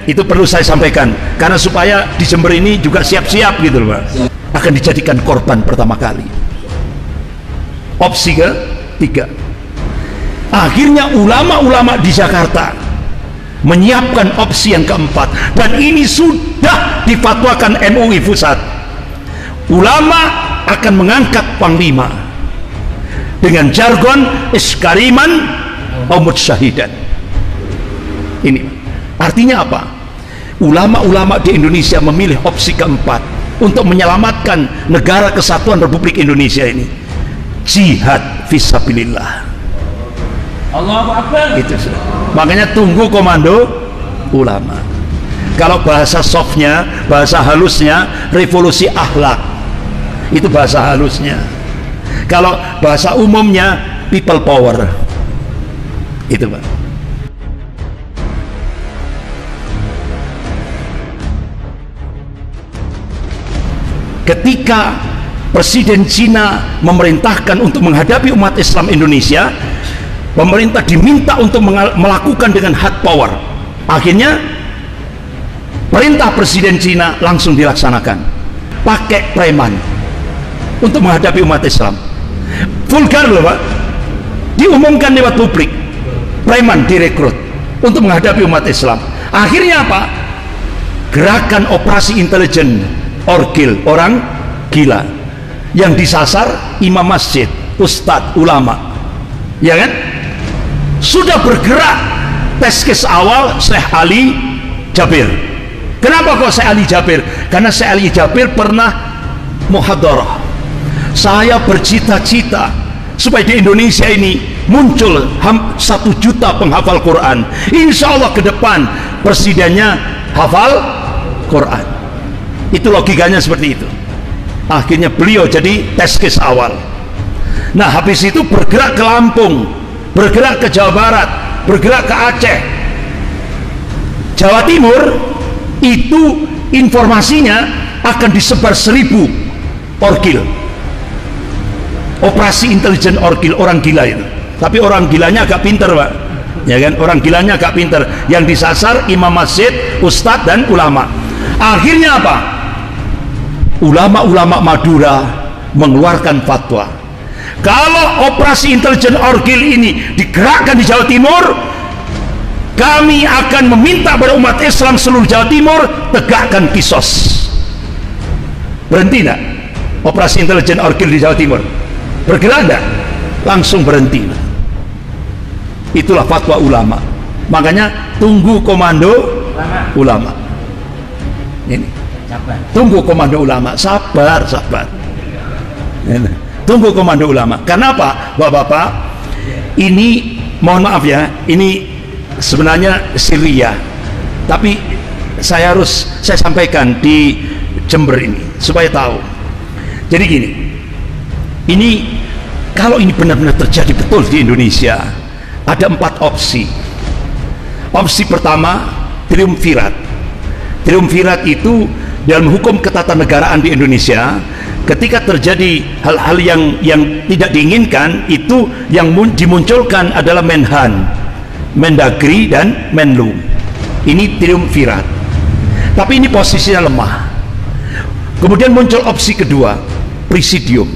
Itu perlu saya sampaikan karena supaya di Jember ini juga siap-siap gitu loh, Pak. Akan dijadikan korban pertama kali. Opsi ketiga, akhirnya ulama-ulama di Jakarta menyiapkan opsi yang keempat, dan ini sudah difatwakan MUI Pusat. Ulama akan mengangkat panglima dengan jargon iskariman omud syahidan. Ini artinya apa? Ulama-ulama di Indonesia memilih opsi keempat untuk menyelamatkan negara kesatuan Republik Indonesia ini, jihad fisabilillah. Allahu Akbar. Itu sudah. Makanya tunggu komando ulama. Kalau bahasa softnya, bahasa halusnya, revolusi akhlak, itu bahasa halusnya. Kalau bahasa umumnya, people power. Itu, Pak. Ketika Presiden Cina memerintahkan untuk menghadapi umat Islam Indonesia, pemerintah diminta untuk melakukan dengan hard power. Akhirnya perintah Presiden Cina langsung dilaksanakan, pakai preman untuk menghadapi umat Islam. Vulgar loh, Pak. Diumumkan lewat publik, preman direkrut untuk menghadapi umat Islam. Akhirnya apa? Gerakan operasi intelijen orgil, orang gila, yang disasar imam masjid, ustadz, ulama, ya kan? Sudah bergerak tes case awal Syekh Ali Jabir. Kenapa kok Syekh Ali Jabir? Karena Syekh Ali Jabir pernah muhadarah. Saya bercita-cita supaya di Indonesia ini muncul 1 juta penghafal Quran. Insya Allah ke depan presidennya hafal Quran. Itu logikanya seperti itu. Akhirnya beliau jadi test case awal. Nah, habis itu bergerak ke Lampung, bergerak ke Jawa Barat, bergerak ke Aceh, Jawa Timur. Itu informasinya akan disebar 1000 orgil, operasi intelijen orgil, orang gila itu. Tapi orang gilanya agak pinter, Pak, ya kan? Orang gilanya agak pinter. Yang disasar imam masjid, ustadz, dan ulama. Akhirnya apa? Ulama-ulama Madura mengeluarkan fatwa, kalau operasi intelijen orgil ini digerakkan di Jawa Timur, kami akan meminta pada umat Islam seluruh Jawa Timur tegakkan kisos. Berhenti tidak operasi intelijen orgil di Jawa Timur? Bergerak tidak? Langsung berhenti. Itulah fatwa ulama. Makanya tunggu komando ulama. Ini tunggu komando ulama, sabar. Tunggu komando ulama. Kenapa, Bapak-bapak? Ini mohon maaf ya, ini sebenarnya Syria, tapi saya sampaikan di Jember ini supaya tahu. Jadi gini, ini kalau ini benar-benar terjadi betul di Indonesia, ada 4 opsi. Opsi pertama, triumvirat. Triumvirat itu dalam hukum ketatanegaraan di Indonesia, ketika terjadi hal-hal yang tidak diinginkan, itu yang dimunculkan adalah Menhan, Mendagri, dan Menlu. Ini triumvirat. Tapi ini posisinya lemah. Kemudian muncul opsi kedua, presidium.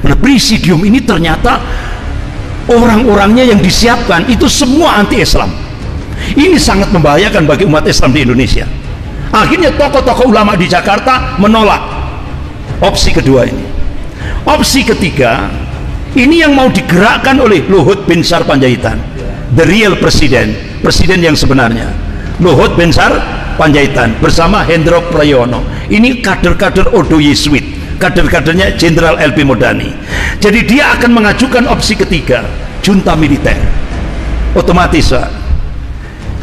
Nah, presidium ini ternyata orang-orangnya yang disiapkan itu semua anti-Islam. Ini sangat membahayakan bagi umat Islam di Indonesia. Akhirnya tokoh-tokoh ulama di Jakarta menolak opsi kedua ini. Opsi ketiga, ini yang mau digerakkan oleh Luhut Binsar Panjaitan, the real presiden yang sebenarnya, Luhut Binsar Panjaitan bersama Hendro Prayono. Ini kader-kader Ordo Yesuit, kader-kadernya Jenderal LP Modani. Jadi dia akan mengajukan opsi ketiga, junta militer. Otomatis, Pak,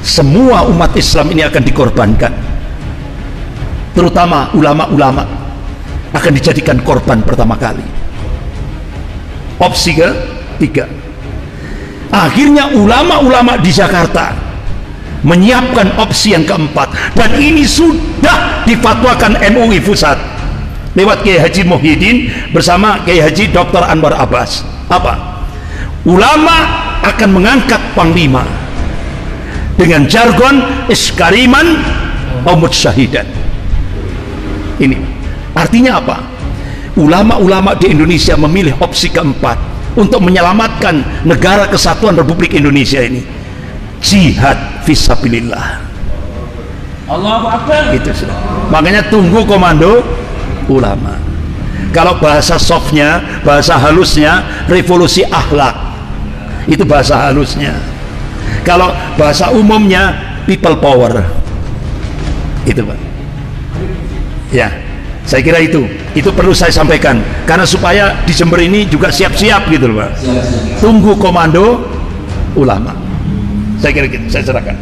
semua umat Islam ini akan dikorbankan, terutama ulama-ulama akan dijadikan korban pertama kali. Opsi ketiga, akhirnya ulama-ulama di Jakarta menyiapkan opsi yang keempat, dan ini sudah difatwakan MUI Pusat lewat Kiai Haji Muhyiddin bersama Kiai Haji Dr. Anwar Abbas. Apa? Ulama akan mengangkat panglima dengan jargon iskariman omut syahidan. Ini artinya apa? Ulama-ulama di Indonesia memilih opsi keempat untuk menyelamatkan negara kesatuan Republik Indonesia ini, jihad fisabilillah. Allahu Akbar. Itu sudah. Makanya tunggu komando ulama. Kalau bahasa softnya, bahasa halusnya, revolusi akhlak, itu bahasa halusnya. Kalau bahasa umumnya, people power. Itu Pak. Ya, saya kira itu perlu saya sampaikan karena supaya di Jember ini juga siap-siap gitu loh Pak. Tunggu komando ulama. Saya kira gitu, saya serahkan.